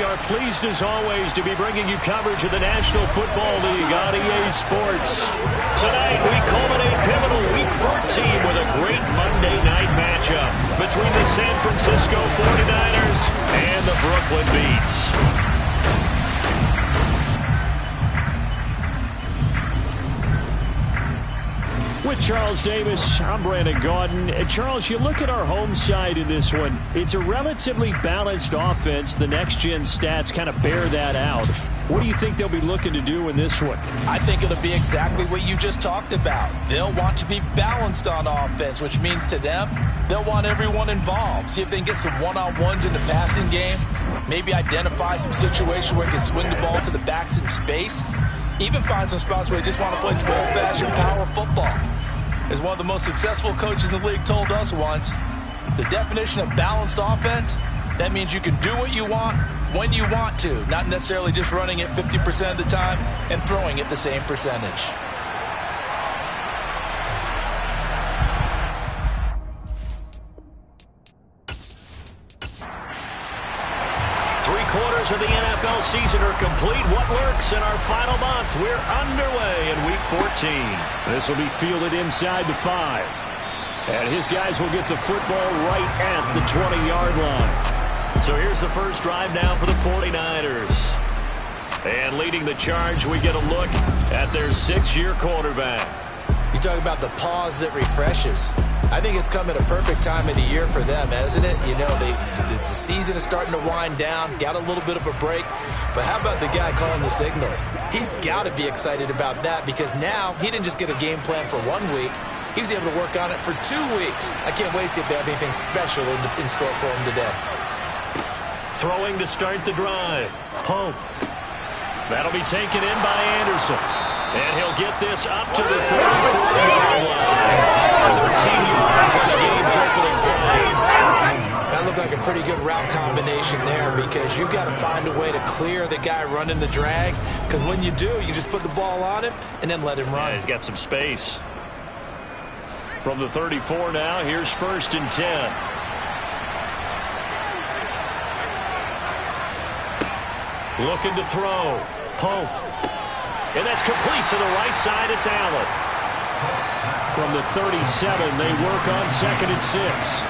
are pleased as always to be bringing you coverage of the National Football League on EA Sports. Tonight we culminate pivotal Week 14 with a great Monday night matchup between the San Francisco 49ers and the Brooklyn Beats. With Charles Davis, I'm Brandon Gaudin. Charles, you look at our home side in this one. It's a relatively balanced offense. The next-gen stats kind of bear that out. What do you think they'll be looking to do in this one? I think it'll be exactly what you just talked about. They'll want to be balanced on offense, which means to them, they'll want everyone involved. See if they can get some one-on-ones in the passing game. Maybe identify some situation where they can swing the ball to the backs in space. Even find some spots where they just want to play some old-fashioned power football. As one of the most successful coaches in the league told us once, the definition of balanced offense, that means you can do what you want when you want to, not necessarily just running it 50% of the time and throwing it the same percentage. Three-quarters of the NFL season are complete. What lurks in our final month? We're underway in Week 14. This will be fielded inside the 5. And his guys will get the football right at the 20-yard line. So here's the first drive now for the 49ers. And leading the charge, we get a look at their 6-year quarterback. You talk about the pause that refreshes. I think it's come at a perfect time of the year for them, hasn't it? You know, the season is starting to wind down, got a little bit of a break. But how about the guy calling the signals? He's got to be excited about that because now he didn't just get a game plan for 1 week. He was able to work on it for 2 weeks. I can't wait to see if they have anything special in store for him today. Throwing to start the drive. Pope. That'll be taken in by Anderson. And he'll get this up to the 34-yard line. 13 yards on the game's opening play. That looked like a pretty good route combination there because you've got to find a way to clear the guy running the drag. Because when you do, you just put the ball on him and then let him run. Yeah, he's got some space. From the 34 now, here's 1st and 10. Looking to throw. Pope. And that's complete to the right side. It's Allen. From the 37, they work on 2nd and 6.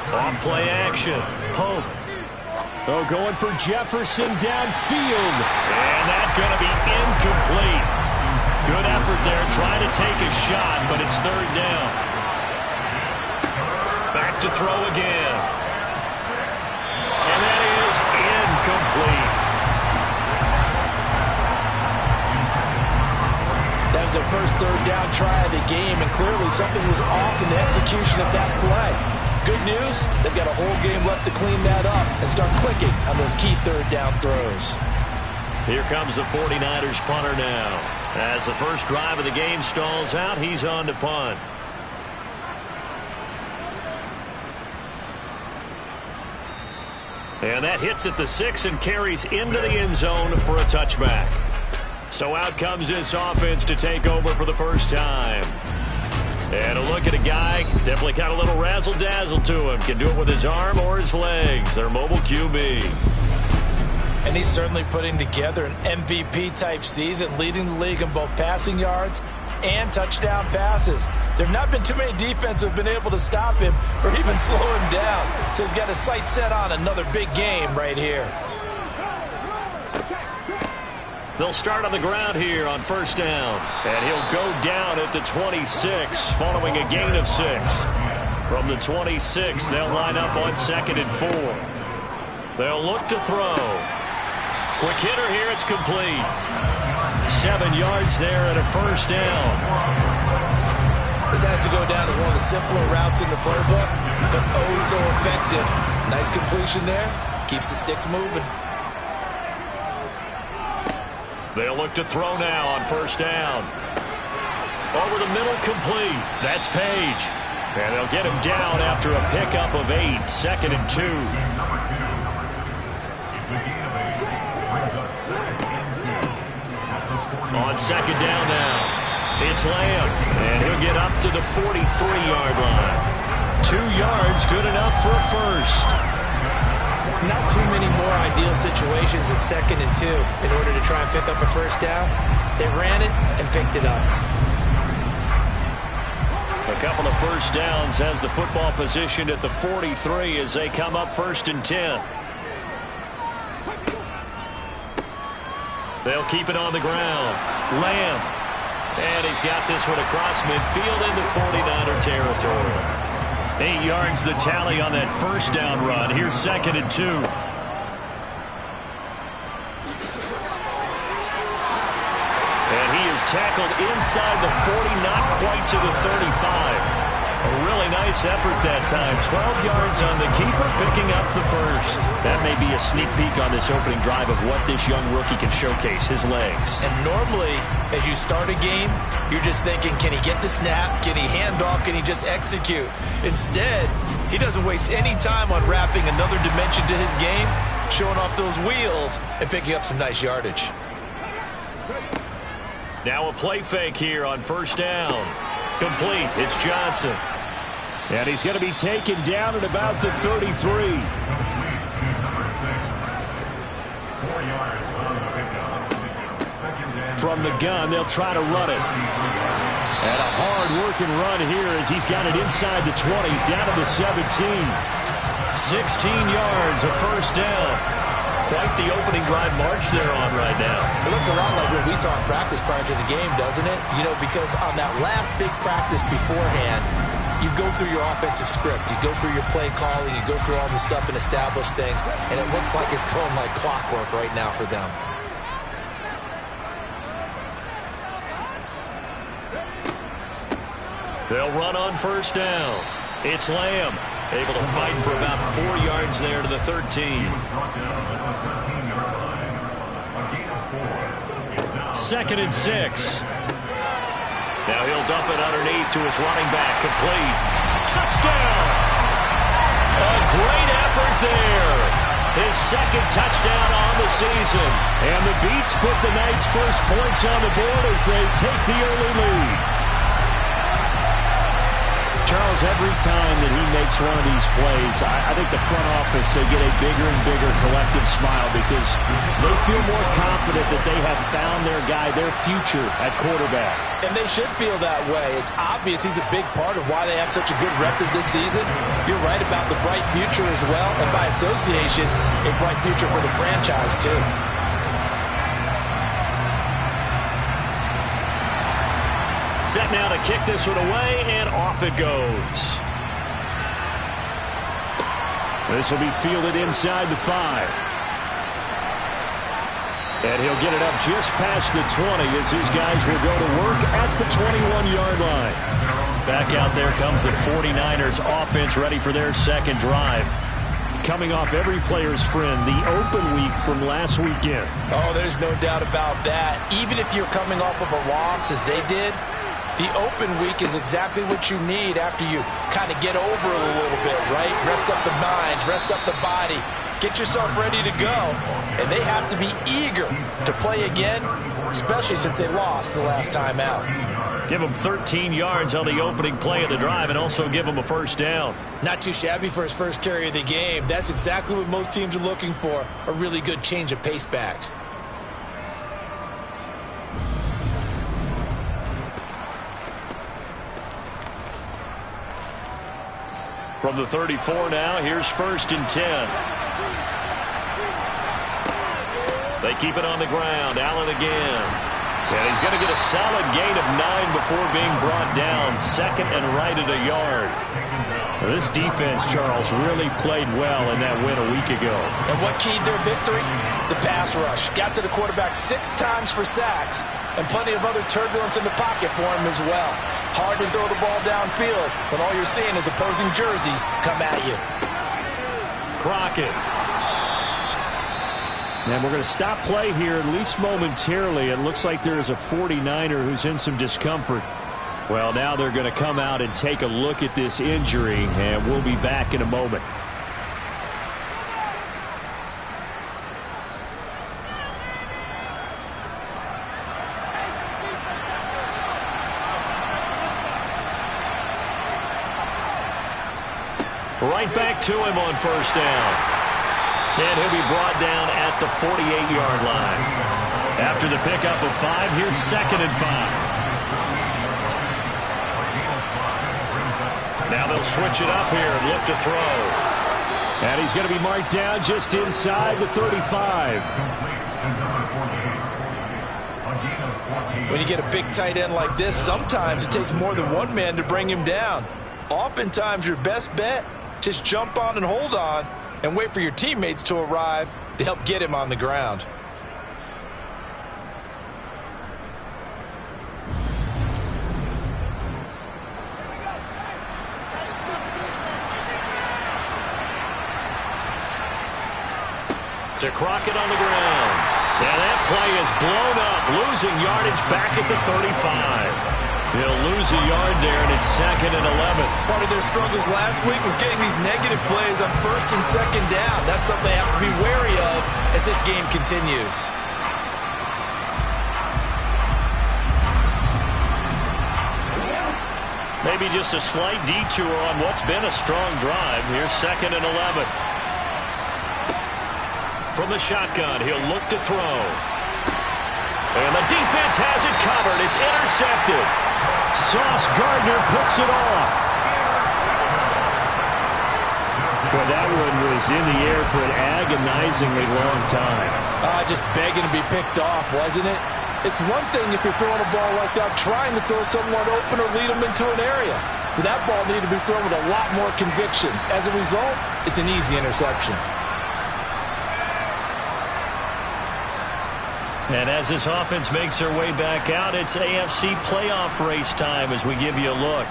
Off play action. Pope. Oh, going for Jefferson downfield. And that's going to be incomplete. Good effort there, trying to take a shot, but it's 3rd down. Back to throw again. And that is incomplete. That was their first 3rd down try of the game, and clearly something was off in the execution of that play. Good news, they've got a whole game left to clean that up and start clicking on those key 3rd down throws. Here comes the 49ers punter now. As the first drive of the game stalls out, he's on to punt. And that hits at the 6 and carries into the end zone for a touchback. So out comes this offense to take over for the first time. And a look at a guy, definitely got a little razzle-dazzle to him. Can do it with his arm or his legs. Their mobile QB. And he's certainly putting together an MVP-type season, leading the league in both passing yards and touchdown passes. There have not been too many defenses who have been able to stop him or even slow him down. So he's got his sights set on another big game right here. They'll start on the ground here on 1st down. And he'll go down at the 26 following a gain of 6. From the 26, they'll line up on 2nd and 4. They'll look to throw. Quick hitter here, it's complete. 7 yards there and a 1st down. This has to go down as one of the simpler routes in the playbook, but oh so effective. Nice completion there. Keeps the sticks moving. They'll look to throw now on 1st down. Over the middle, complete. That's Page. And they'll get him down after a pickup of 8. 2nd and 2. On 2nd down now, it's Lamb, and he'll get up to the 43-yard line. 2 yards, good enough for a first. Not too many more ideal situations at 2nd and 2 in order to try and pick up a first down. They ran it and picked it up. A couple of first downs has the football positioned at the 43 as they come up 1st and 10. They'll keep it on the ground. Lamb. And he's got this one across midfield into 49er territory. 8 yards the tally on that first down run. Here's 2nd and 2. And he is tackled inside the 40, not quite to the 35. A really nice effort that time. 12 yards on the keeper, picking up the first. That may be a sneak peek on this opening drive of what this young rookie can showcase, his legs. And normally, as you start a game, you're just thinking, can he get the snap? Can he hand off? Can he just execute? Instead, he doesn't waste any time on wrapping another dimension to his game, showing off those wheels, and picking up some nice yardage. Now a play fake here on first down. Complete. It's Johnson. And he's going to be taken down at about the 33. From the gun, they'll try to run it. And a hard-working run here as he's got it inside the 20, down to the 17. 16 yards, a first down. Quite the opening drive march they're on right now. It looks a lot like what we saw in practice prior to the game, doesn't it? You know, because on that last big practice beforehand, you go through your offensive script. You go through your play calling. You go through all the stuff and establish things. And it looks like it's going like clockwork right now for them. They'll run on first down. It's Lamb. Able to fight for about 4 yards there to the 13. 2nd and 6. Now he'll dump it underneath to his running back. Complete. Touchdown! A great effort there. His 2nd touchdown on the season. And the Beats put the Knights' first points on the board as they take the early lead. Charles, every time that he makes one of these plays, I think the front office, they get a bigger and bigger collective smile because they feel more confident that they have found their guy, their future at quarterback. And they should feel that way. It's obvious he's a big part of why they have such a good record this season. You're right about the bright future as well, and by association, a bright future for the franchise too. Set now to kick this one away, and off it goes. This will be fielded inside the 5. And he'll get it up just past the 20 as his guys will go to work at the 21-yard line. Back out there comes the 49ers offense ready for their 2nd drive. Coming off every player's friend, the open week from last weekend. Oh, there's no doubt about that. Even if you're coming off of a loss as they did, the open week is exactly what you need after you kind of get over it a little bit, right? Rest up the mind, rest up the body, get yourself ready to go. And they have to be eager to play again, especially since they lost the last time out. Give them 13 yards on the opening play of the drive and also give them a first down. Not too shabby for his first carry of the game. That's exactly what most teams are looking for, a really good change of pace back. From the 34 now, here's 1st and 10. They keep it on the ground. Allen again. And he's going to get a solid gain of 9 before being brought down. 2nd and right at a yard. This defense, Charles, really played well in that win a week ago. And what keyed their victory? The pass rush. Got to the quarterback 6 times for sacks. And plenty of other turbulence in the pocket for him as well. Hard to throw the ball downfield when all you're seeing is opposing jerseys come at you. Crockett. And we're going to stop play here, at least momentarily. It looks like there is a 49er who's in some discomfort. Well, now they're going to come out and take a look at this injury, and we'll be back in a moment. Right back to him on first down. And he'll be brought down at the 48-yard line. After the pickup of 5, here's 2nd and 5. Now they'll switch it up here and look to throw. And he's going to be marked down just inside the 35. When you get a big tight end like this, sometimes it takes more than one man to bring him down. Oftentimes, your best bet, just jump on and hold on and wait for your teammates to arrive to help get him on the ground. To Crockett on the ground. And that play is blown up, losing yardage back at the 35. He'll lose a yard there, and it's 2nd and 11. Part of their struggles last week was getting these negative plays on 1st and 2nd down. That's something they have to be wary of as this game continues. Maybe just a slight detour on what's been a strong drive. Here's 2nd and 11. From the shotgun, he'll look to throw. And the defense has it covered. It's intercepted. Sauce Gardner picks it off. Well, that one was in the air for an agonizingly long time. Just begging to be picked off, wasn't it? It's one thing if you're throwing a ball like that, trying to throw someone open or lead them into an area. But that ball needed to be thrown with a lot more conviction. As a result, it's an easy interception. And as this offense makes their way back out, it's AFC playoff race time as we give you a look.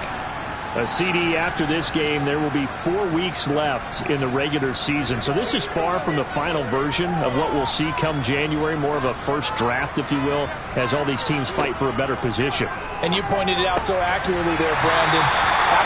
A CD after this game, there will be 4 weeks left in the regular season. So this is far from the final version of what we'll see come January, more of a first draft, if you will, as all these teams fight for a better position. And you pointed it out so accurately there, Brandon.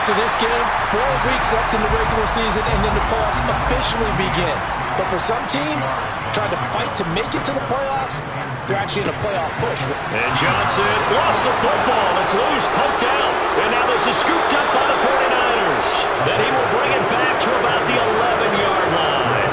After this game, 4 weeks left in the regular season, and then the playoffs officially begin. But for some teams, trying to fight to make it to the playoffs, they're actually in a playoff push. And Johnson lost the football. It's loose, poked out. And now this is scooped up by the 49ers. Then he will bring it back to about the 11-yard line.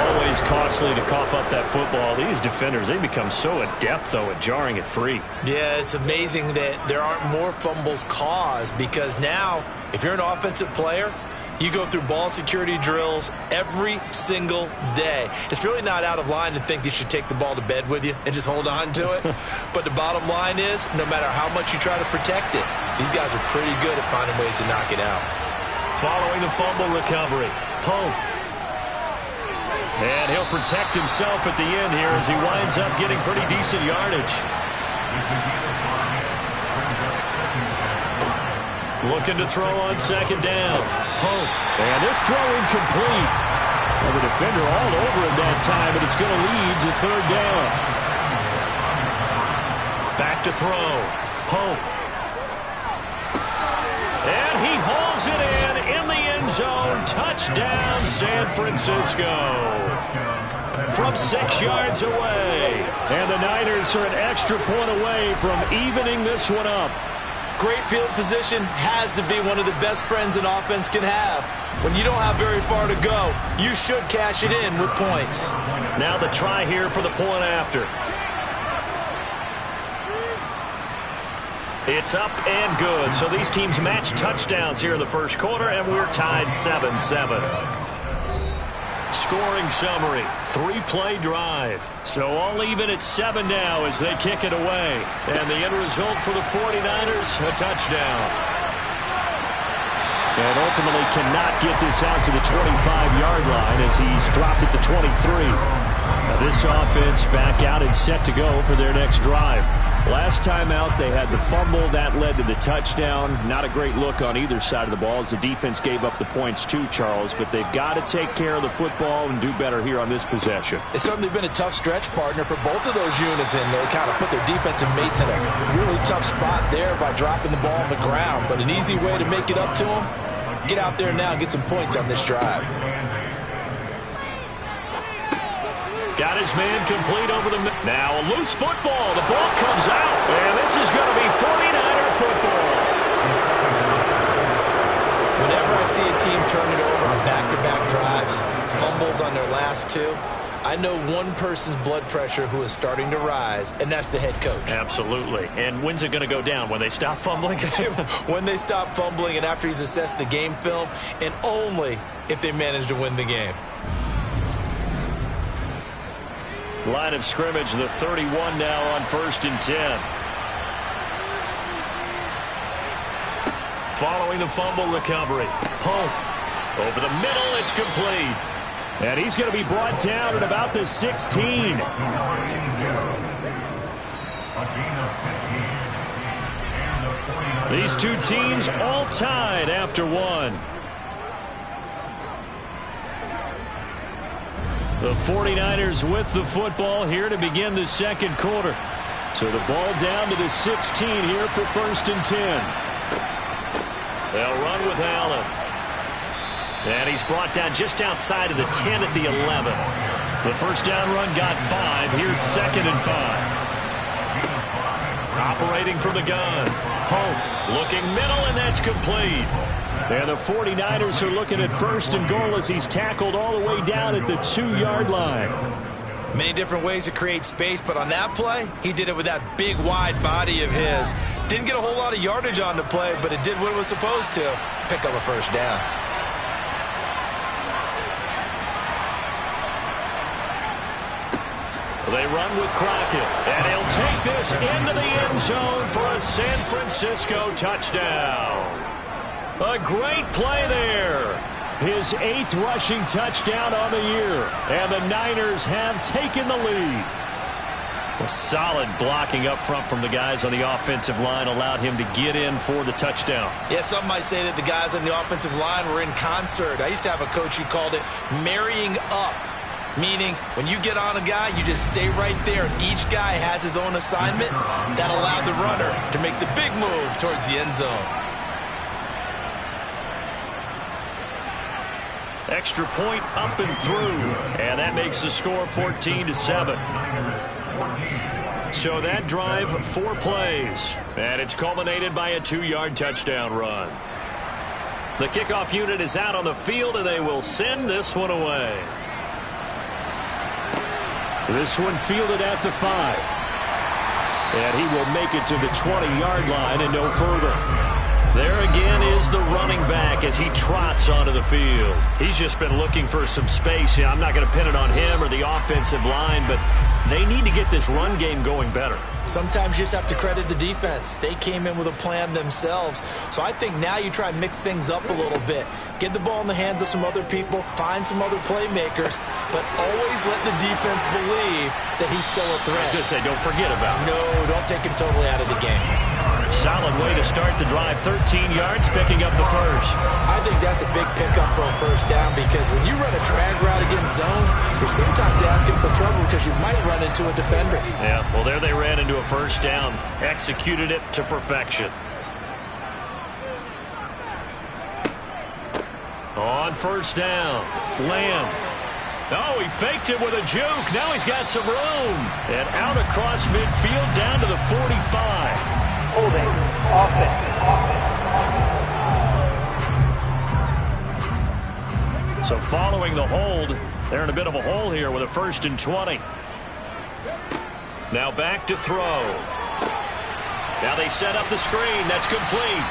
Always costly to cough up that football. These defenders, they become so adept, though, at jarring it free. Yeah, it's amazing that there aren't more fumbles caused because now, if you're an offensive player, you go through ball security drills every single day. It's really not out of line to think you should take the ball to bed with you and just hold on to it. But the bottom line is, no matter how much you try to protect it, these guys are pretty good at finding ways to knock it out. Following the fumble recovery, Pope. And he'll protect himself at the end here as he winds up getting pretty decent yardage. Looking to throw on 2nd down. Pope. And this throw incomplete. Well, the defender all over him that time, but it's going to lead to 3rd down. Back to throw. Pope. And he hauls it in the end zone. Touchdown, San Francisco. From 6 yards away. And the Niners are an extra point away from evening this one up. Great field position has to be one of the best friends an offense can have. When you don't have very far to go, you should cash it in with points. Now the try here for the point after. It's up and good. So these teams match touchdowns here in the first quarter, and we're tied 7-7. Scoring summary, 3-play drive. So all even at 7 now as they kick it away. And the end result for the 49ers, a touchdown. And ultimately cannot get this out to the 25-yard line as he's dropped it to 23. Now this offense back out and set to go for their next drive. Last time out, they had the fumble. That led to the touchdown. Not a great look on either side of the ball as the defense gave up the points too, Charles. But they've got to take care of the football and do better here on this possession. It's certainly been a tough stretch, partner, for both of those units, and they kind of put their defensive mates in a really tough spot there by dropping the ball on the ground. But an easy way to make it up to them, get out there now and get some points on this drive. Got his man complete over the middle. Now a loose football. The ball comes out. And this is going to be 49er football. Whenever I see a team last two, I know one person's blood pressure who is starting to rise, and that's the head coach. Absolutely. And when's it going to go down? When they stop fumbling? When they stop fumbling and after he's assessed the game film, and only if they manage to win the game. Line of scrimmage, the 31 now on 1st and 10. Following the fumble recovery. Pope over the middle. It's complete. And he's going to be brought down at about the 16. These two teams all tied after one. The 49ers with the football here to begin the second quarter. So the ball down to the 16 here for 1st and 10. They'll run with Allen. And he's brought down just outside of the 10 at the 11. The first down run got 5. Here's 2nd and 5. Operating from the gun. Pope looking middle, and that's complete. And the 49ers are looking at 1st and goal as he's tackled all the way down at the 2-yard line. Many different ways to create space, but on that play, he did it with that big, wide body of his. Didn't get a whole lot of yardage on the play, but it did what it was supposed to. Pick up a first down. They run with Crockett, and he'll take this into the end zone for a San Francisco touchdown. A great play there. His 8th rushing touchdown on the year, and the Niners have taken the lead. A solid blocking up front from the guys on the offensive line allowed him to get in for the touchdown. Yeah, some might say that the guys on the offensive line were in concert. I used to have a coach who called it marrying up. Meaning, when you get on a guy, you just stay right there, and each guy has his own assignment. That allowed the runner to make the big move towards the end zone. Extra point up and through, and that makes the score 14-7. So that drive, 4 plays, and it's culminated by a 2-yard touchdown run. The kickoff unit is out on the field, and they will send this one away. This one fielded at the 5. And he will make it to the 20-yard line and no further. There again is the running back as he trots onto the field. He's just been looking for some space. Yeah, I'm not going to pin it on him or the offensive line, but they need to get this run game going better. Sometimes you just have to credit the defense. They came in with a plan themselves. So I think now you try and mix things up a little bit. Get the ball in the hands of some other people, find some other playmakers, but always let the defense believe that he's still a threat. I was going to say, don't forget about him. No, don't take him totally out of the game. Solid way to start the drive. 13 yards, picking up the first. I think that's a big pickup for a first down because when you run a drag route against zone, you're sometimes asking for trouble because you might run into a defender. Yeah, well, there they ran into a first down. Executed it to perfection. On first down, Lamb. Oh, he faked it with a juke. Now he's got some room. And out across midfield down to the 45. Holding, offense. So following the hold, they're in a bit of a hole here with a 1st and 20. Now back to throw. Now they set up the screen. That's complete.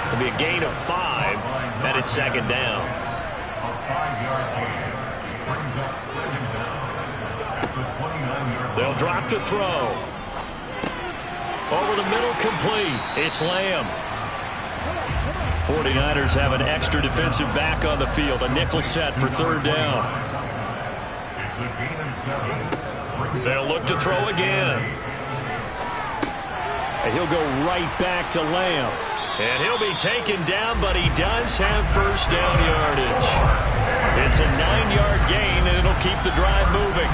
It'll be a gain of 5, and it's 2nd down. They'll drop to throw. Over the middle, complete. It's Lamb. 49ers have an extra defensive back on the field. A nickel set for 3rd down. They'll look to throw again. And he'll go right back to Lamb. And he'll be taken down, but he does have first down yardage. It's a 9-yard gain, and it'll keep the drive moving.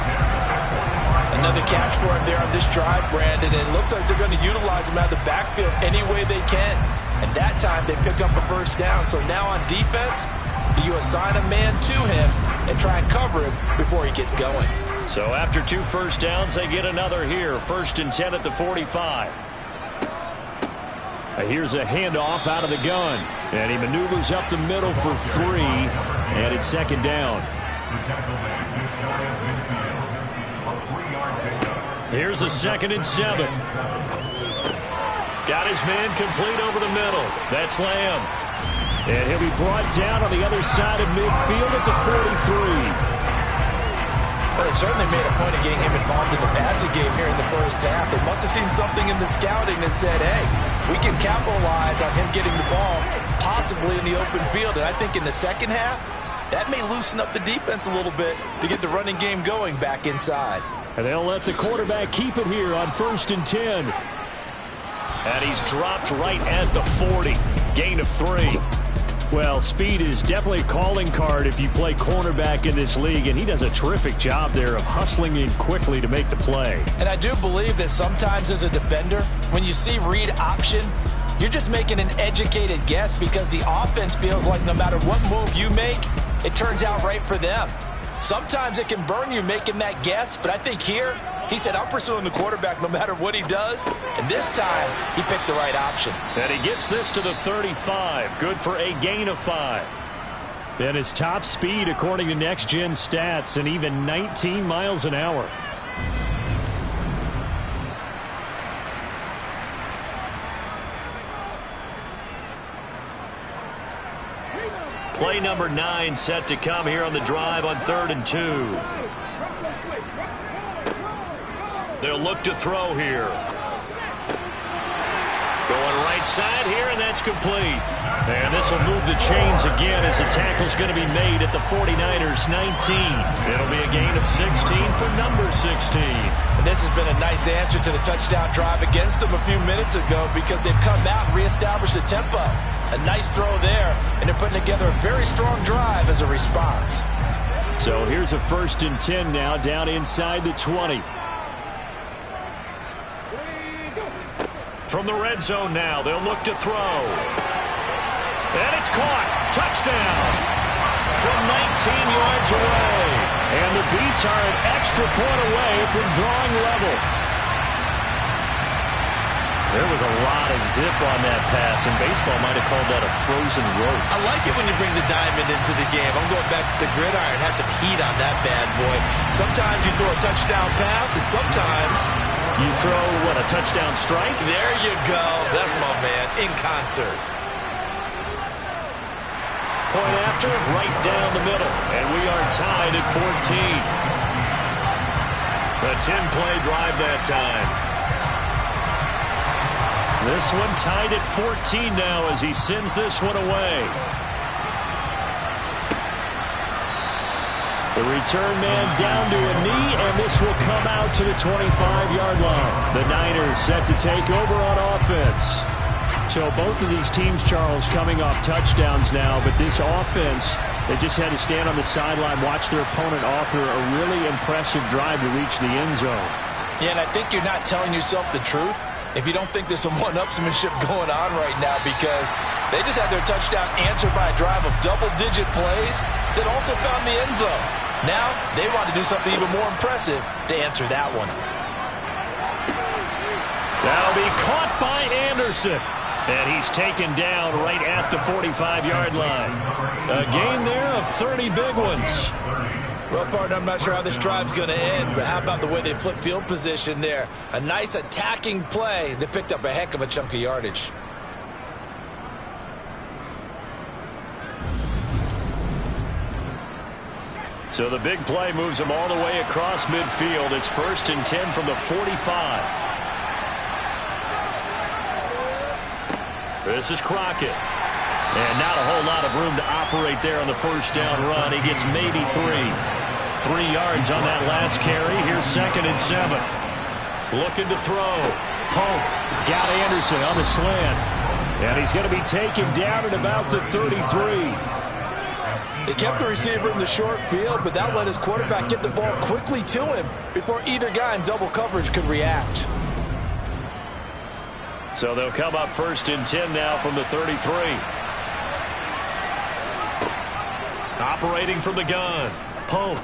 Another catch for him there on this drive, Brandon. And it looks like they're going to utilize him out of the backfield any way they can. And that time they pick up a first down. So now on defense, do you assign a man to him and try and cover him before he gets going? So after 2 first downs, they get another here. 1st and 10 at the 45. Here's a handoff out of the gun. And he maneuvers up the middle for 3. And it's 2nd down. Here's a 2nd and 7. Got his man complete over the middle. That's Lamb. And he'll be brought down on the other side of midfield at the 43. But it certainly made a point of getting him involved in the passing game here in the first half. They must have seen something in the scouting that said, hey, we can capitalize on him getting the ball, possibly in the open field. And I think in the second half, that may loosen up the defense a little bit to get the running game going back inside. And they'll let the quarterback keep it here on 1st and 10. And he's dropped right at the 40. Gain of 3. Well, speed is definitely a calling card if you play cornerback in this league, and he does a terrific job there of hustling in quickly to make the play. And I do believe that sometimes as a defender, when you see read option, you're just making an educated guess because the offense feels like no matter what move you make, it turns out right for them. Sometimes it can burn you making that guess, but I think here, he said, I'm pursuing the quarterback no matter what he does, and this time, he picked the right option. And he gets this to the 35. Good for a gain of 5. And his top speed, according to Next Gen Stats, and even 19 miles an hour. Play number 9 set to come here on the drive on 3rd and 2. They'll look to throw here. Going right side here, and that's complete. And this will move the chains again as the tackle's going to be made at the 49ers 19. It'll be a gain of 16 for number 16. And this has been a nice answer to the touchdown drive against them a few minutes ago because they've come out and reestablished the tempo. A nice throw there, and they're putting together a very strong drive as a response. So here's a 1st and 10 now down inside the 20. From the red zone now, they'll look to throw. And it's caught. Touchdown. From 19 yards away. And the Beats are an extra point away from drawing level. There was a lot of zip on that pass, and baseball might have called that a frozen rope. I like it when you bring the diamond into the game. I'm going back to the gridiron. Had some heat on that bad boy. Sometimes you throw a touchdown pass, and sometimes you throw, what, a touchdown strike? There you go. That's my man, in concert. Point after, right down the middle. And we are tied at 14. A 10-play drive that time. This one tied at 14 now as he sends this one away. The return man down to a knee, and this will come out to the 25-yard line. The Niners set to take over on offense. So both of these teams, Charles, coming off touchdowns now, but this offense, they just had to stand on the sideline, watch their opponent offer a really impressive drive to reach the end zone. Yeah, and I think you're not telling yourself the truth if you don't think there's some one-upsmanship going on right now, because they just had their touchdown answered by a drive of double-digit plays that also found the end zone. Now they want to do something even more impressive to answer that one. That'll be caught by Anderson. And he's taken down right at the 45-yard line. A gain there of 30 big ones. Well, partner, I'm not sure how this drive's going to end, but how about the way they flip field position there? A nice attacking play. They picked up a heck of a chunk of yardage. So the big play moves them all the way across midfield. It's 1st and 10 from the 45. This is Crockett. And not a whole lot of room to operate there on the first down run. He gets maybe 3. 3 yards on that last carry. Here's 2nd and 7. Looking to throw. Pope has got Anderson on the slant. And he's going to be taken down at about the 33. They kept the receiver in the short field, but that let his quarterback get the ball quickly to him before either guy in double coverage could react. So they'll come up 1st and 10 now from the 33. Operating from the gun. Pope.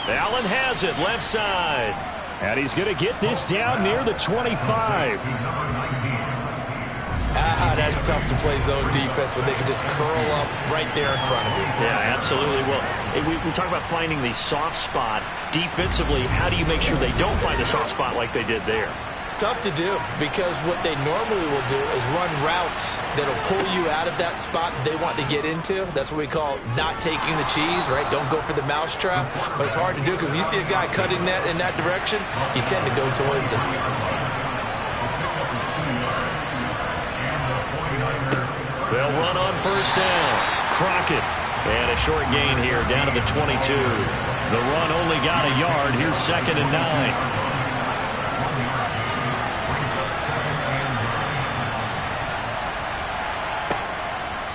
Allen has it left side. And he's going to get this down near the 25. That it's tough to play zone defense when they can just curl up right there in front of you. Yeah, absolutely. Well, we talk about finding the soft spot. Defensively, how do you make sure they don't find the soft spot like they did there? Tough to do, because what they normally will do is run routes that'll pull you out of that spot that they want to get into. That's what we call not taking the cheese, right? Don't go for the mousetrap. But it's hard to do, because when you see a guy cutting that in that direction, you tend to go towards him. They'll run on first down. Crockett. And a short gain here down to the 22. The run only got a yard. Here's 2nd and 9.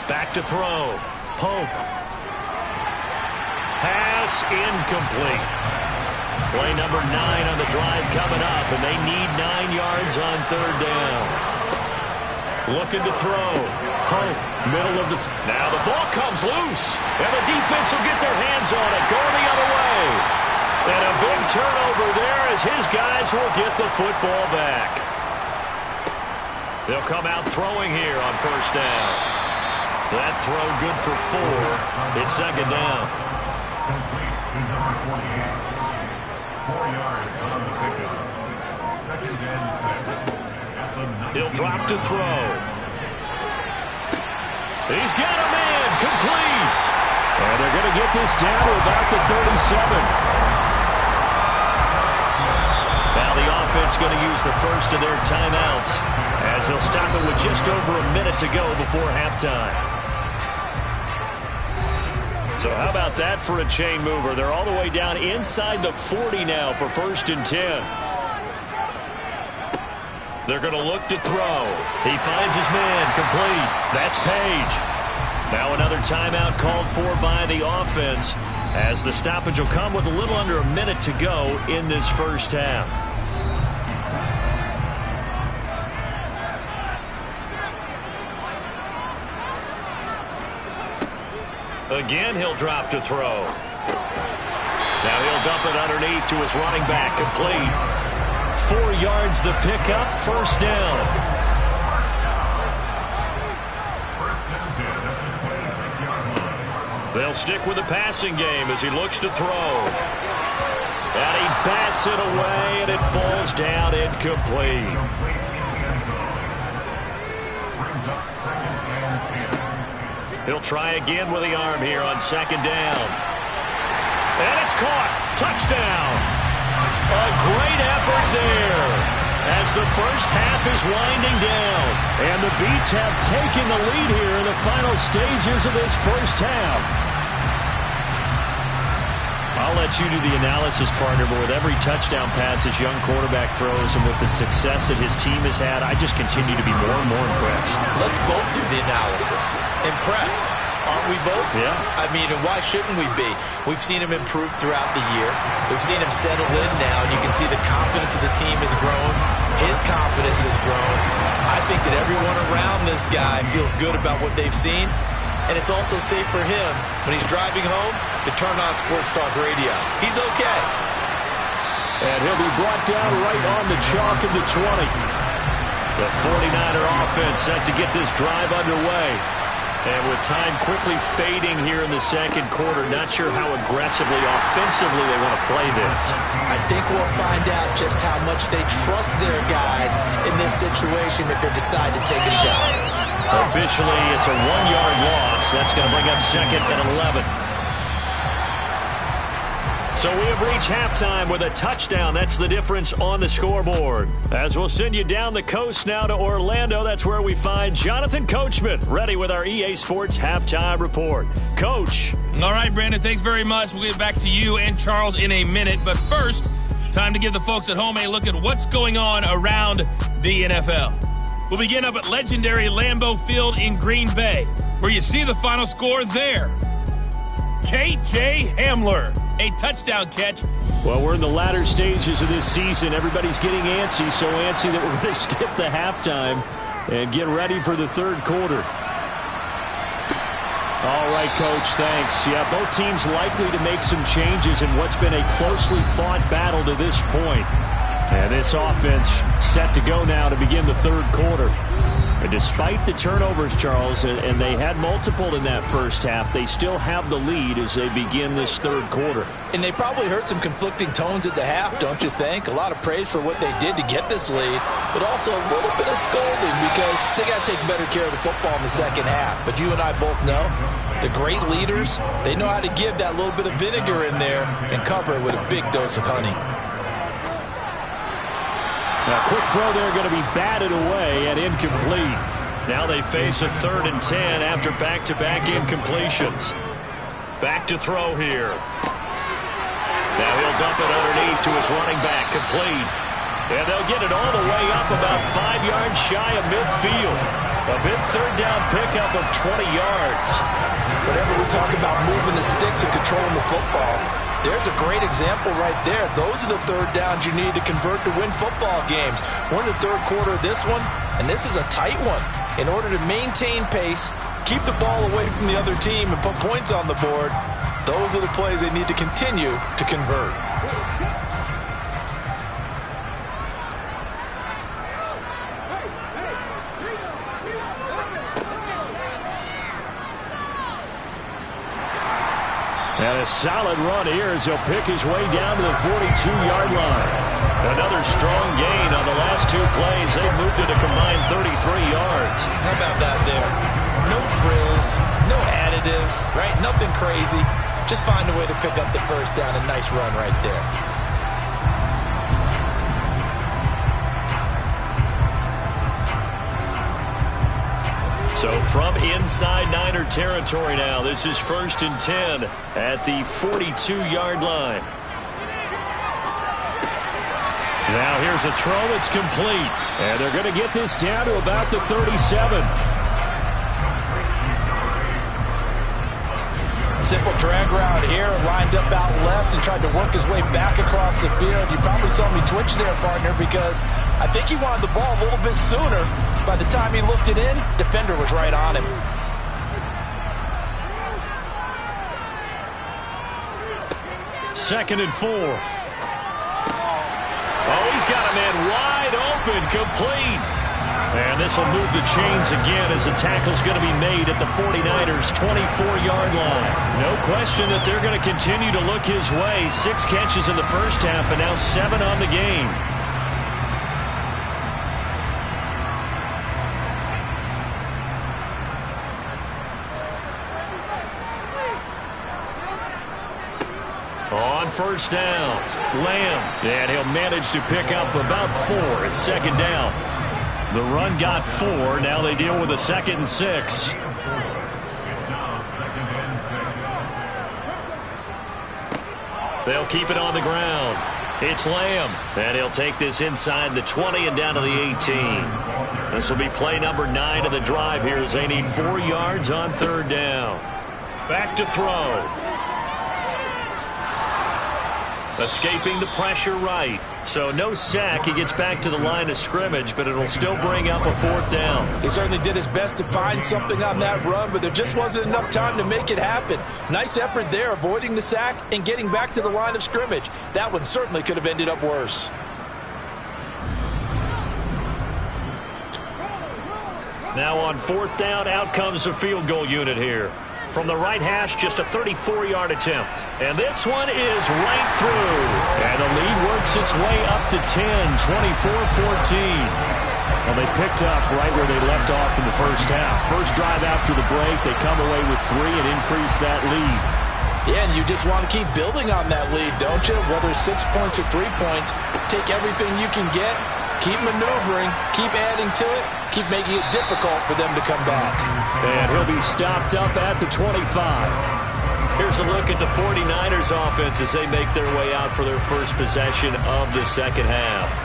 Back to throw. Pope. Pass incomplete. Play number 9 on the drive coming up, and they need 9 yards on 3rd down. Looking to throw. Pope, middle of the... Now the ball comes loose, and the defense will get their hands on it, going the other way. And a big turnover there as his guys will get the football back. They'll come out throwing here on first down. That throw good for 4. It's 2nd down. He'll drop to throw. He's got a man, complete. And they're going to get this down to about the 37. Now the offense going to use the first of their timeouts as they'll stop it with just over a minute to go before halftime. So how about that for a chain mover? They're all the way down inside the 40 now for 1st and 10. They're going to look to throw. He finds his man, complete. That's Page. Now another timeout called for by the offense as the stoppage will come with a little under a minute to go in this first half. Again, he'll drop to throw. Now he'll dump it underneath to his running back, complete. 4 yards the pickup, 1st down. They'll stick with the passing game as he looks to throw. And he bats it away, and it falls down incomplete. He'll try again with the arm here on 2nd down. And it's caught. Touchdown. A great effort there as the first half is winding down. And the Beats have taken the lead here in the final stages of this first half. I'll let you do the analysis, partner, but with every touchdown pass his young quarterback throws and with the success that his team has had, I just continue to be more and more impressed. Let's both do the analysis. Impressed. Aren't we both? Yeah. I mean, and why shouldn't we be? We've seen him improve throughout the year. We've seen him settle in now, and you can see the confidence of the team has grown. His confidence has grown. I think that everyone around this guy feels good about what they've seen. And it's also safe for him when he's driving home to turn on Sports Talk Radio. He's okay. And he'll be brought down right on the chalk of the 20. The 49er offense set to get this drive underway. And with time quickly fading here in the second quarter, not sure how aggressively, offensively they want to play this. I think we'll find out just how much they trust their guys in this situation if they decide to take a shot. Officially, it's a 1-yard loss. That's going to bring up 2nd and 11. So we have reached halftime with a touchdown. That's the difference on the scoreboard. As we'll send you down the coast now to Orlando, that's where we find Jonathan Coachman, ready with our EA Sports Halftime Report. Coach. All right, Brandon, thanks very much. We'll get back to you and Charles in a minute. But first, time to give the folks at home a look at what's going on around the NFL. We'll begin up at legendary Lambeau Field in Green Bay, where you see the final score there. K.J. Hamler, a touchdown catch. Well, we're in the latter stages of this season. Everybody's getting antsy, so antsy that we're going to skip the halftime and get ready for the third quarter. All right, Coach, thanks. Yeah, both teams likely to make some changes in what's been a closely fought battle to this point. And this offense set to go now to begin the third quarter. And despite the turnovers, Charles, and they had multiple in that first half, they still have the lead as they begin this third quarter. And they probably heard some conflicting tones at the half, don't you think? A lot of praise for what they did to get this lead, but also a little bit of scolding because they got to take better care of the football in the second half. But you and I both know the great leaders, they know how to give that little bit of vinegar in there and cover it with a big dose of honey. Now, quick throw there going to be batted away and incomplete. Now they face a 3rd and 10 after back-to-back incompletions. Back to throw here. Now he'll dump it underneath to his running back, complete. And they'll get it all the way up about 5 yards shy of midfield. A big third down pickup of 20 yards. Whenever we talk about moving the sticks and controlling the football, there's a great example right there. Those are the third downs you need to convert to win football games. We're in the third quarter of this one, and this is a tight one. In order to maintain pace, keep the ball away from the other team, and put points on the board, those are the plays they need to continue to convert. And a solid run here as he'll pick his way down to the 42-yard line. Another strong gain on the last 2 plays. They've moved it a combined 33 yards. How about that there? No frills, no additives, right? Nothing crazy. Just find a way to pick up the first down. A nice run right there. So from inside Niner territory now, this is 1st and 10 at the 42-yard line. Now here's a throw. It's complete. And they're going to get this down to about the 37. Simple drag route here, lined up out left and tried to work his way back across the field. You probably saw me twitch there, partner, because I think he wanted the ball a little bit sooner. By the time he looked it in, defender was right on him. Second and 4. Oh, he's got a man wide open, complete. And this will move the chains again as the tackle's going to be made at the 49ers' 24-yard line. No question that they're going to continue to look his way. 6 catches in the first half and now 7 on the game. On first down, Lamb. And he'll manage to pick up about 4 at second down. The run got 4. Now they deal with a 2nd and 6. They'll keep it on the ground. It's Lamb. And he'll take this inside the 20 and down to the 18. This will be play number 9 of the drive here as they need 4 yards on third down. Back to throw. Escaping the pressure right. So no sack. He gets back to the line of scrimmage, but it'll still bring up a 4th down. He certainly did his best to find something on that run, but there just wasn't enough time to make it happen. Nice effort there, avoiding the sack and getting back to the line of scrimmage. That one certainly could have ended up worse. Now on 4th down, out comes the field goal unit here. From the right hash, just a 34-yard attempt. And this one is right through. And the lead works its way up to 10, 24-14. Well, they picked up right where they left off in the first half. First drive after the break, they come away with 3 and increase that lead. Yeah, and you just want to keep building on that lead, don't you? Whether it's 6 points or 3 points, take everything you can get, keep maneuvering, keep adding to it, keep making it difficult for them to come back. And he'll be stopped up at the 25. Here's a look at the 49ers offense as they make their way out for their first possession of the second half.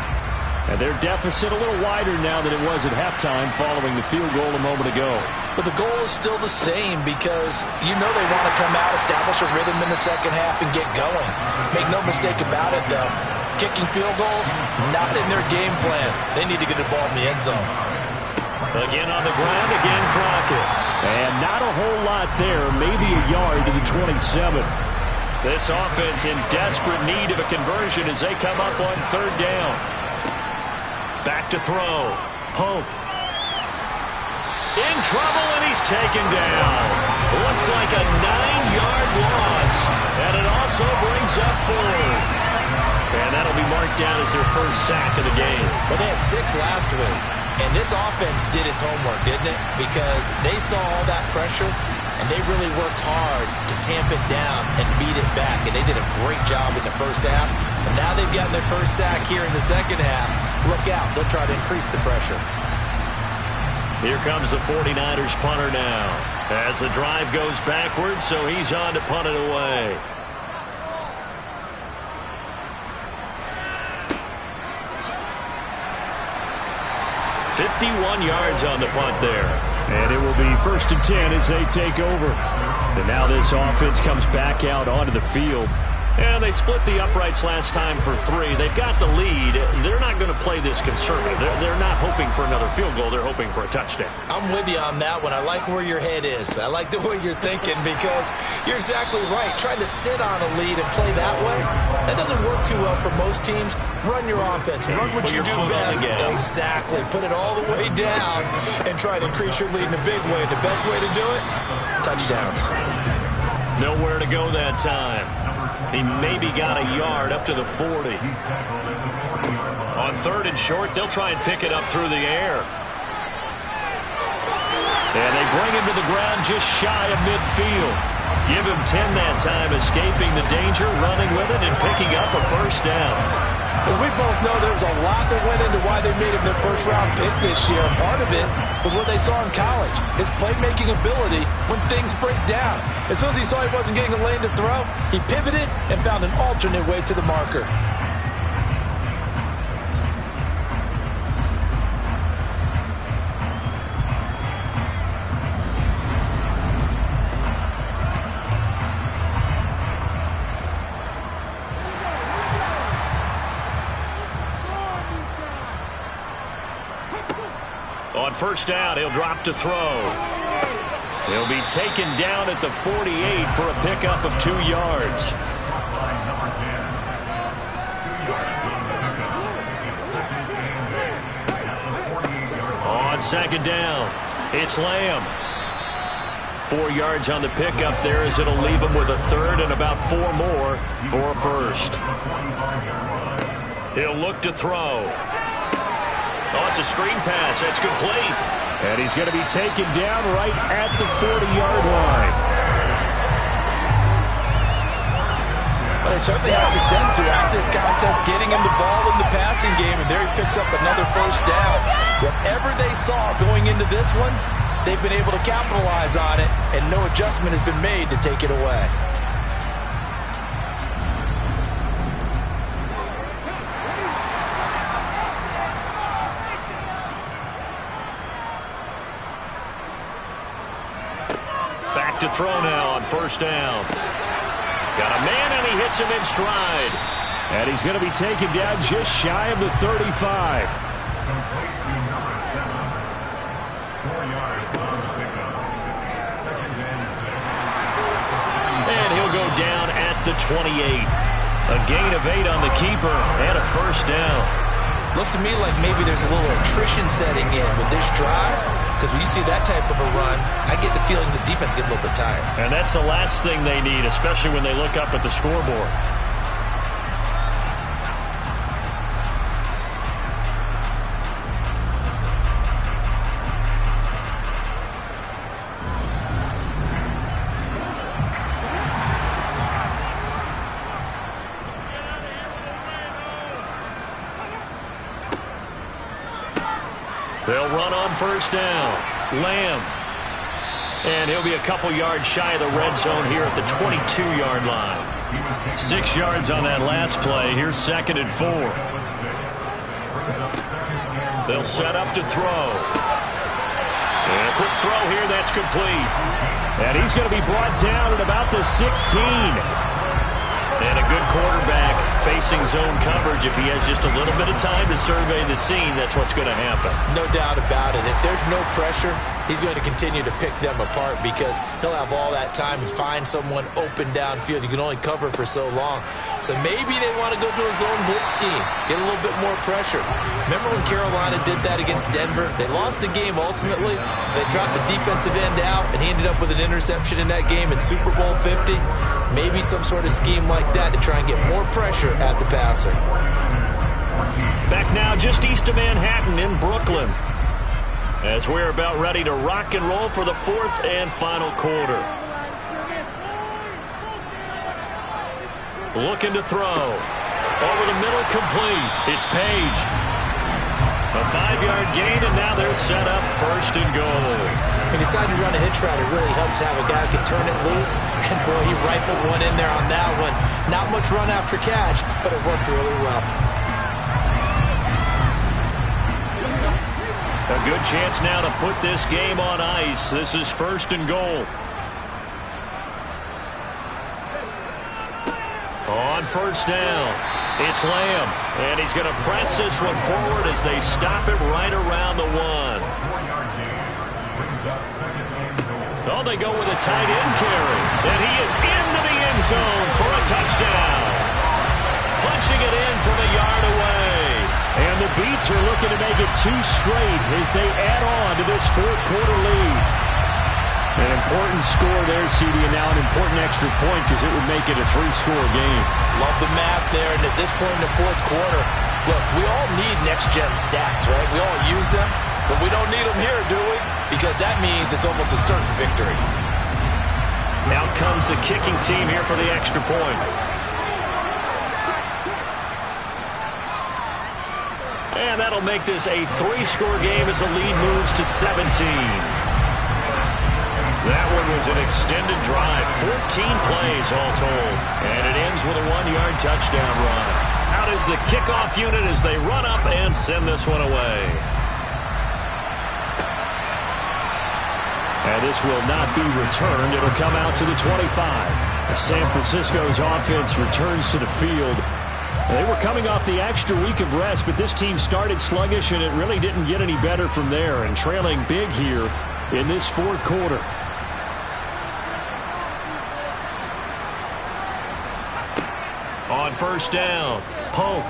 And their deficit a little wider now than it was at halftime following the field goal a moment ago. But the goal is still the same because you know they want to come out, establish a rhythm in the second half, and get going. Make no mistake about it, though. Kicking field goals, not in their game plan. They need to get the ball in the end zone. Again on the ground, again Crockett. And not a whole lot there, maybe a yard to the 27. This offense in desperate need of a conversion as they come up on third down. Back to throw. Pope. In trouble, and he's taken down. Looks like a 9-yard loss, and it also brings up 4th. And that'll be marked down as their first sack of the game. Well, they had 6 last week, and this offense did its homework, didn't it? Because they saw all that pressure, and they really worked hard to tamp it down and beat it back, and they did a great job in the first half. And now they've gotten their first sack here in the second half. Look out. They'll try to increase the pressure. Here comes the 49ers punter now as the drive goes backwards, so he's on to punt it away. 51 yards on the punt there. And it will be 1st and 10 as they take over. And now this offense comes back out onto the field. And they split the uprights last time for 3. They've got the lead. They're not going to play this conservative. They're not hoping for another field goal. They're hoping for a touchdown. I'm with you on that one. I like where your head is. I like the way you're thinking because you're exactly right. Trying to sit on a lead and play that way, that doesn't work too well for most teams. Run your offense. Run what you do best. Exactly. Put it all the way down and try to increase your lead in a big way. The best way to do it, touchdowns. Nowhere to go that time. He maybe got a yard up to the 40. On 3rd and short, they'll try and pick it up through the air. And they bring him to the ground just shy of midfield. Give him 10 that time, escaping the danger, running with it, and picking up a first down. As we both know, there's a lot that went into why they made him their first-round pick this year. Part of it was what they saw in college, his playmaking ability when things break down. As soon as he saw he wasn't getting a lane to throw, he pivoted and found an alternate way to the marker. On 1st down, he'll drop to throw. He'll be taken down at the 48 for a pickup of 2 yards. On 2nd down, it's Lamb. 4 yards on the pickup there as it'll leave him with a 3rd and about 4 more for a 1st. He'll look to throw. Oh, it's a screen pass. That's complete. And he's going to be taken down right at the 40-yard line. Well, they certainly had success throughout this contest, getting him the ball in the passing game, and there he picks up another 1st down. Whatever they saw going into this one, they've been able to capitalize on it, and no adjustment has been made to take it away. Back to throw now on 1st down. Got a man, and he hits him in stride. And he's going to be taken down just shy of the 35. And he'll go down at the 28. A gain of 8 on the keeper and a 1st down. Looks to me like maybe there's a little attrition setting in with this drive, because when you see that type of a run, I get the feeling the defense gets a little bit tired. And that's the last thing they need, especially when they look up at the scoreboard. They'll run on 1st down. Lamb. And he'll be a couple yards shy of the red zone here at the 22-yard line. 6 yards on that last play. Here's 2nd and 4. They'll set up to throw. And a quick throw here. That's complete. And he's going to be brought down at about the 16. And a good quarterback facing zone coverage. If he has just a little bit of time to survey the scene, that's what's going to happen. No doubt about it. If there's no pressure, he's going to continue to pick them apart because he'll have all that time to find someone open downfield. You can only cover for so long. So maybe they want to go to a zone blitz scheme, get a little bit more pressure. Remember when Carolina did that against Denver? They lost the game ultimately. They dropped the defensive end out, and he ended up with an interception in that game in Super Bowl 50. Maybe some sort of scheme like that to try and get more pressure at the passer. Back now just east of Manhattan in Brooklyn, as we're about ready to rock and roll for the fourth and final quarter. Looking to throw. Over the middle, complete. It's Page. A 5-yard gain, and now they're set up first and goal. He decided to run a hitch route. It really helps to have a guy who can turn it loose. And, boy, he rifled one in there on that one. Not much run after catch, but it worked really well. A good chance now to put this game on ice. This is first and goal. On first down, it's Lamb. And he's going to press this one forward as they stop it right around the 1. Oh, they go with a tight end carry. And he is into the end zone for a touchdown. Punching it in from a yard away. And the Beats are looking to make it 2 straight as they add on to this fourth quarter lead. An important score there, CD, and now an important extra point because it would make it a 3-score game. Love the math there, and at this point in the fourth quarter, look, we all need next-gen stats, right? We all use them, but we don't need them here, do we? Because that means it's almost a certain victory. Now comes the kicking team here for the extra point. And that'll make this a 3-score game as the lead moves to 17. That one was an extended drive, 14 plays all told. And it ends with a 1-yard touchdown run. Out is the kickoff unit as they run up and send this one away. And this will not be returned. It'll come out to the 25. As San Francisco's offense returns to the field. They were coming off the extra week of rest, but this team started sluggish, and it really didn't get any better from there, and trailing big here in this fourth quarter. On first down, Pope.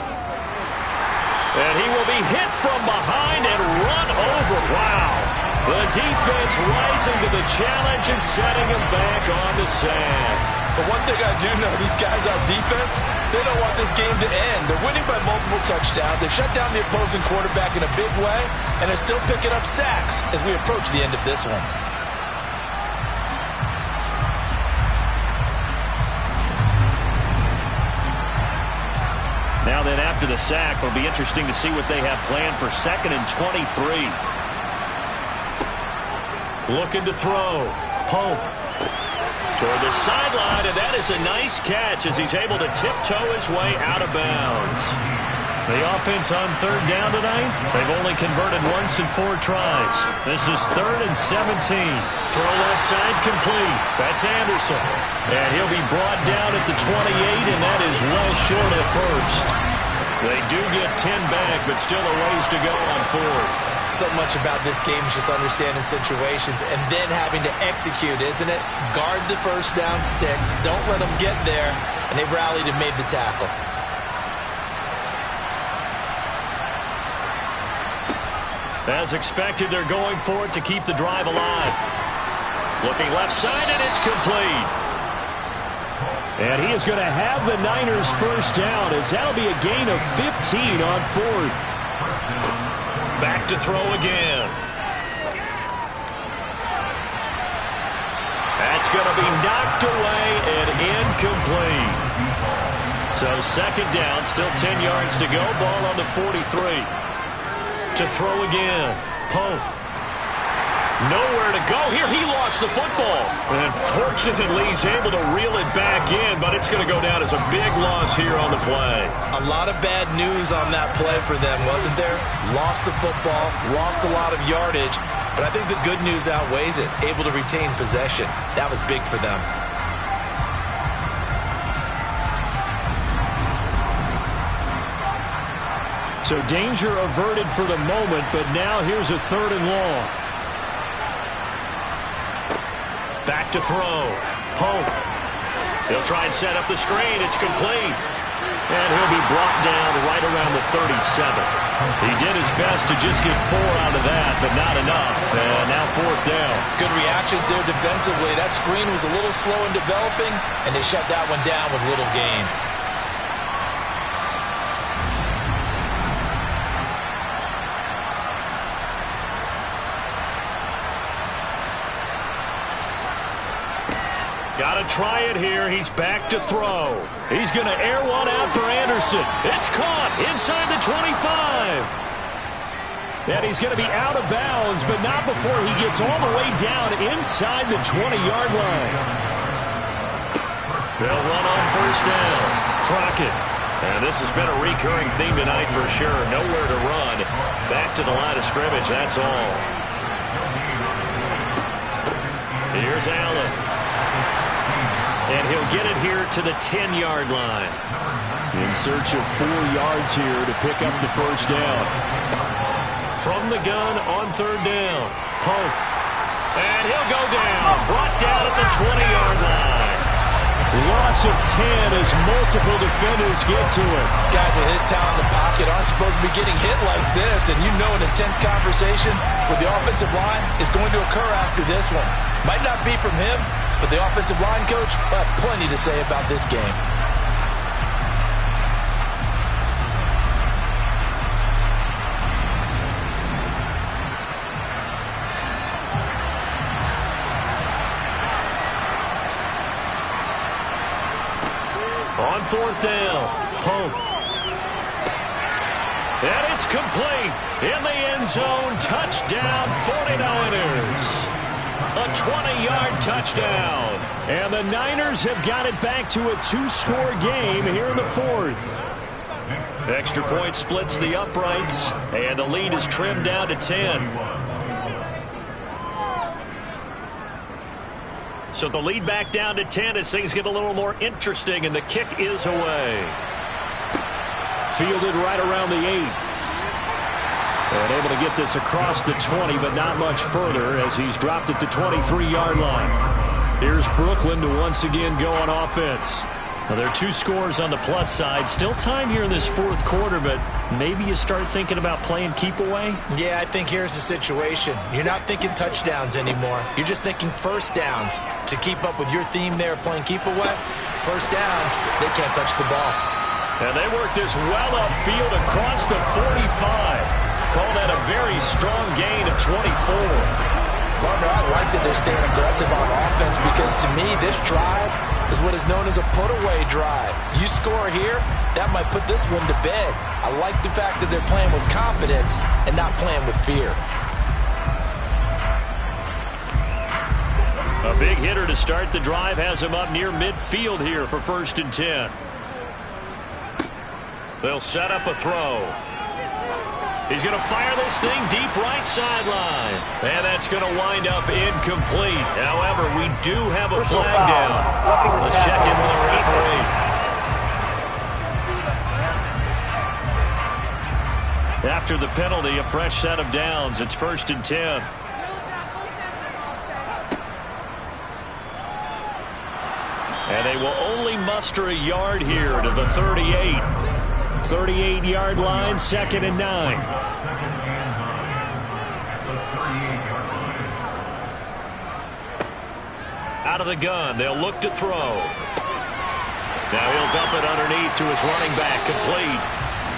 And he will be hit from behind and run over. Wow. The defense rising to the challenge and setting him back on the sand. But one thing I do know, these guys on defense, they don't want this game to end. They're winning by multiple touchdowns. They've shut down the opposing quarterback in a big way, and they're still picking up sacks as we approach the end of this one. Now then, after the sack, it'll be interesting to see what they have planned for 2nd and 23. Looking to throw. Pope. Toward the sideline, and that is a nice catch as he's able to tiptoe his way out of bounds. The offense on third down tonight, they've only converted once in 4 tries. This is 3rd and 17. Throw left side complete. That's Anderson. And he'll be brought down at the 28, and that is well short of the first. They do get 10 back, but still a ways to go on 4th. So much about this game is just understanding situations and then having to execute, isn't it? Guard the first down sticks. Don't let them get there. And they rallied and made the tackle. As expected, they're going for it to keep the drive alive. Looking left side, and it's complete. And he is going to have the Niners first down as that'll be a gain of 15 on 4th. Back to throw again. That's going to be knocked away and incomplete. So 2nd down, still 10 yards to go. Ball on the 43. To throw again. Pope. Nowhere to go here. He lost the football. And fortunately, he's able to reel it back in, but it's going to go down as a big loss here on the play. A lot of bad news on that play for them, wasn't there? Lost the football, lost a lot of yardage, but I think the good news outweighs it. Able to retain possession. That was big for them. So danger averted for the moment, but now here's a 3rd and long. Back to throw. Pope. He'll try and set up the screen. It's complete. And he'll be brought down right around the 37. He did his best to just get 4 out of that, but not enough. And now 4th down. Good reactions there defensively. That screen was a little slow in developing, and they shut that one down with little gain. Got to try it here. He's back to throw. He's going to air one out for Anderson. It's caught inside the 25. And he's going to be out of bounds, but not before he gets all the way down inside the 20-yard line. They'll run on 1st down. Crockett. And this has been a recurring theme tonight for sure. Nowhere to run. Back to the line of scrimmage, that's all. Here's Allen. And he'll get it here to the 10-yard line. In search of 4 yards here to pick up the 1st down. From the gun on 3rd down. Pope. And he'll go down. Brought down at the 20-yard line. Loss of 10 as multiple defenders get to him. Guys with his talent in the pocket aren't supposed to be getting hit like this, and you know an intense conversation with the offensive line is going to occur after this one. Might not be from him, but the offensive line coach will have plenty to say about this game. On 4th down, Pope. And it's complete. In the end zone, touchdown 49ers. A 20-yard touchdown. And the Niners have got it back to a 2-score game here in the 4th. Extra point splits the uprights, and the lead is trimmed down to 10. So the lead back down to 10 as things get a little more interesting, and the kick is away. Fielded right around the 8. And able to get this across the 20, but not much further as he's dropped it to 23-yard line. Here's Brooklyn to once again go on offense. Well, there are 2 scores on the plus side. Still time here in this 4th quarter, but maybe you start thinking about playing keep away? Yeah, I think here's the situation. You're not thinking touchdowns anymore. You're just thinking 1st downs. To keep up with your theme there, playing keep away, 1st downs, they can't touch the ball. And they work this well upfield across the 45. Call that a very strong gain of 24. Partner, I like that they're staying aggressive on offense because to me, this drive is what is known as a put-away drive. You score here, that might put this one to bed. I like the fact that they're playing with confidence and not playing with fear. A big hitter to start the drive has him up near midfield here for 1st and 10. They'll set up a throw. He's going to fire this thing deep right sideline. And that's going to wind up incomplete. However, we do have a flag down. Let's check in with the referee. After the penalty, a fresh set of downs. It's 1st and 10. And they will only muster a yard here to the 38. 38-yard line, 2nd and 9. Out of the gun, they'll look to throw. Now he'll dump it underneath to his running back, complete.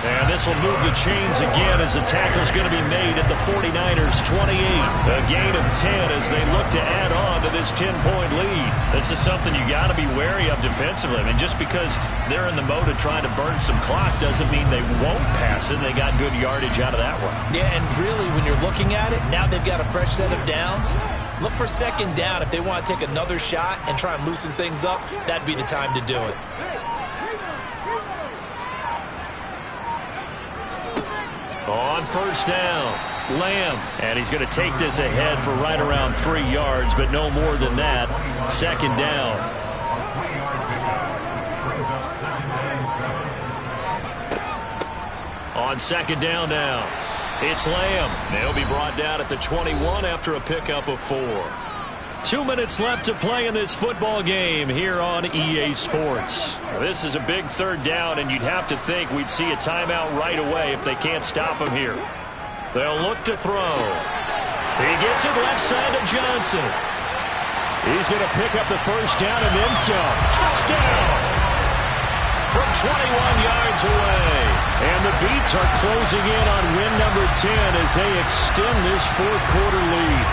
And this will move the chains again as the tackle's going to be made at the 49ers' 28. A gain of 10 as they look to add on to this 10-point lead. This is something you got to be wary of defensively. I mean, just because they're in the mode of trying to burn some clock doesn't mean they won't pass it. They got good yardage out of that one. Yeah, and really, when you're looking at it, now they've got a fresh set of downs. Look for 2nd down. If they want to take another shot and try and loosen things up, that'd be the time to do it. On 1st down, Lamb. And he's going to take this ahead for right around 3 yards, but no more than that. 2nd down. On 2nd down now, it's Lamb. They'll be brought down at the 21 after a pickup of 4. 2 minutes left to play in this football game here on EA Sports. This is a big third down, and you'd have to think we'd see a timeout right away if they can't stop him here. They'll look to throw. He gets it left side to Johnson. He's going to pick up the first down and then some. Touchdown! From 21 yards away. And the Beats are closing in on win number 10 as they extend this fourth quarter lead.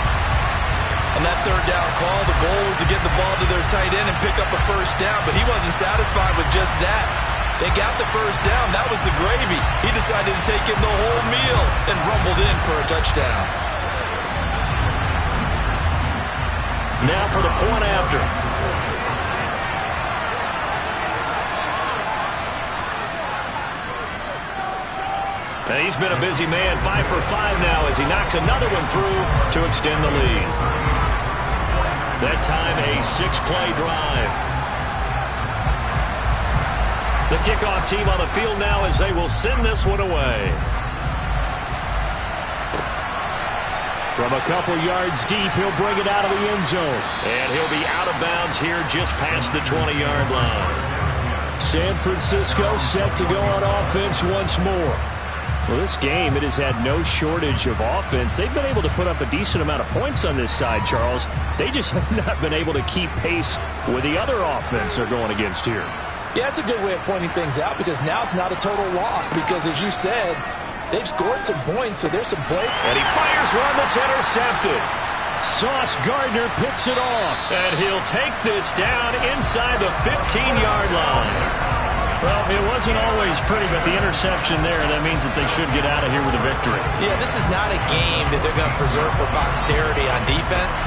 On that third down call, the goal was to get the ball to their tight end and pick up a first down, but he wasn't satisfied with just that. They got the first down. That was the gravy. He decided to take in the whole meal and rumbled in for a touchdown. Now for the point after. And he's been a busy man, 5 for 5 now as he knocks another one through to extend the lead. That time a 6-play drive. The kickoff team on the field now as they will send this one away. From a couple yards deep, he'll bring it out of the end zone. And he'll be out of bounds here just past the 20-yard line. San Francisco set to go on offense once more. Well, this game, it has had no shortage of offense. They've been able to put up a decent amount of points on this side, Charles. They just have not been able to keep pace with the other offense they're going against here. Yeah, it's a good way of pointing things out because now it's not a total loss because, as you said, they've scored some points, so there's some play. And he fires one that's intercepted. Sauce Gardner picks it off. And he'll take this down inside the 15-yard line. Well, it wasn't always pretty, but the interception there, that means that they should get out of here with a victory. Yeah, this is not a game that they're going to preserve for posterity on defense,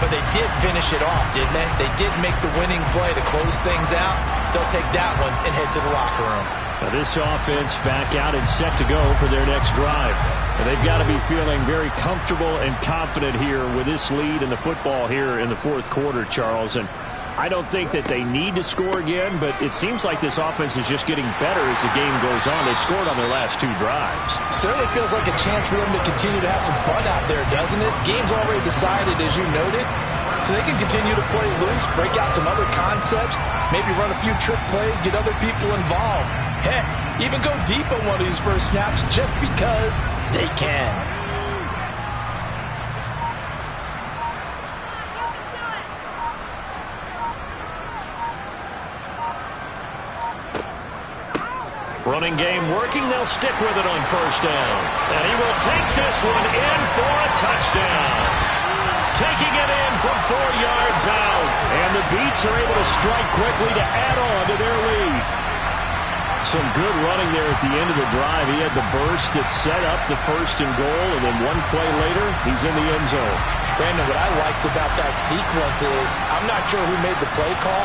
but they did finish it off, didn't they? They did make the winning play to close things out. They'll take that one and head to the locker room. Now this offense back out and set to go for their next drive. And they've got to be feeling very comfortable and confident here with this lead in the football here in the fourth quarter, Charles. And I don't think that they need to score again, but it seems like this offense is just getting better as the game goes on. They've scored on their last 2 drives. Certainly feels like a chance for them to continue to have some fun out there, doesn't it? Game's already decided, as you noted, so they can continue to play loose, break out some other concepts, maybe run a few trick plays, get other people involved. Heck, even go deep on one of these first snaps just because they can. Running game working. They'll stick with it on first down. And he will take this one in for a touchdown. Taking it in from 4 yards out. And the Beats are able to strike quickly to add on to their lead. Some good running there at the end of the drive. He had the burst that set up the first and goal, and then one play later, he's in the end zone. Brandon, what I liked about that sequence is, I'm not sure who made the play call,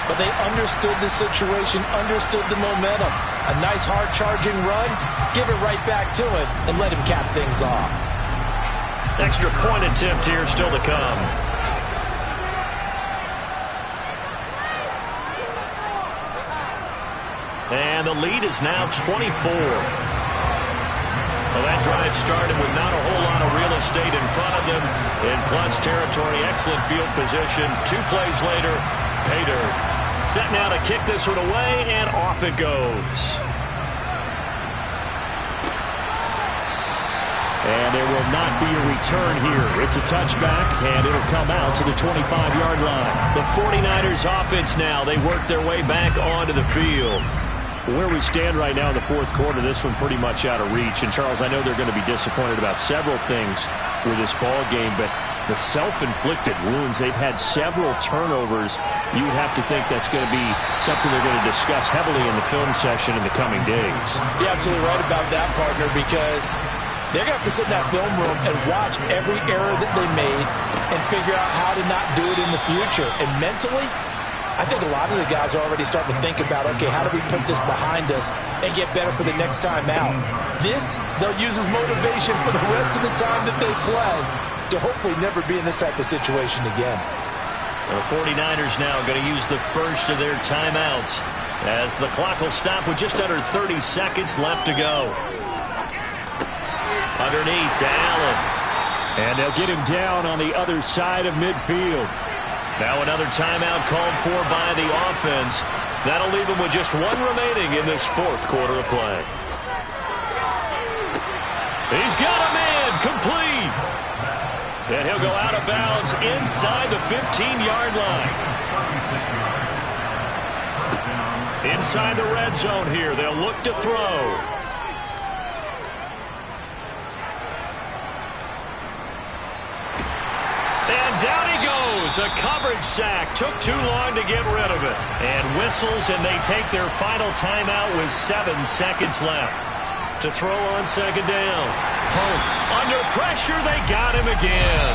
but they understood the situation, understood the momentum. A nice hard charging run, give it right back to him, and let him cap things off. Extra point attempt here still to come. And the lead is now 24. Well, that drive started with not a whole lot of real estate in front of them. In clutch territory, excellent field position. 2 plays later, pay dirt. Set now to kick this one away, and off it goes. And there will not be a return here. It's a touchback, and it'll come out to the 25-yard line. The 49ers offense now, they work their way back onto the field. Where we stand right now in the fourth quarter, this one pretty much out of reach. And, Charles, I know they're going to be disappointed about several things with this ball game, but the self-inflicted wounds, they've had several turnovers. You would have to think that's going to be something they're going to discuss heavily in the film session in the coming days. You're absolutely right about that, partner, because they're going to have to sit in that film room and watch every error that they made and figure out how to not do it in the future. And mentally, I think a lot of the guys are already starting to think about, okay, how do we put this behind us and get better for the next time out? This, they'll use as motivation for the rest of the time that they play to hopefully never be in this type of situation again. The 49ers now going to use the first of their timeouts as the clock will stop with just under 30 seconds left to go. Underneath to Allen. And they'll get him down on the other side of midfield. Now another timeout called for by the offense. That'll leave him with just one remaining in this fourth quarter of play. He's got a man complete. And he'll go out of bounds inside the 15-yard line. Inside the red zone here, they'll look to throw. And down he goes. A coverage sack. Took too long to get rid of it. And whistles, and they take their final timeout with 7 seconds left. To throw on second down. Polk under pressure. They got him again.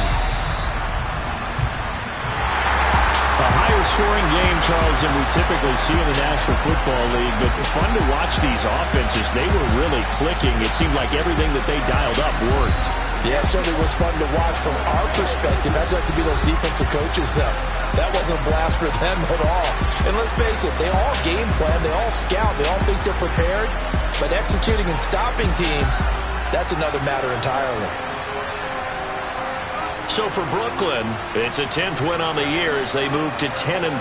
A higher scoring game, Charles, than we typically see in the National Football League. But fun to watch these offenses. They were really clicking. It seemed like everything that they dialed up worked. Yeah, it certainly was fun to watch from our perspective. I'd like to be those defensive coaches, though. That wasn't a blast for them at all. And let's face it, they all game plan, they all scout, they all think they're prepared. But executing and stopping teams, that's another matter entirely. So for Brooklyn, it's a 10th win on the year as they move to 10-3.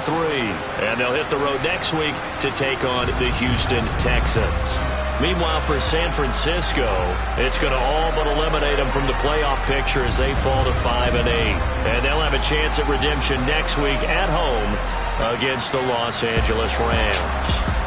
And they'll hit the road next week to take on the Houston Texans. Meanwhile, for San Francisco, it's going to all but eliminate them from the playoff picture as they fall to 5-8. And they'll have a chance at redemption next week at home against the Los Angeles Rams.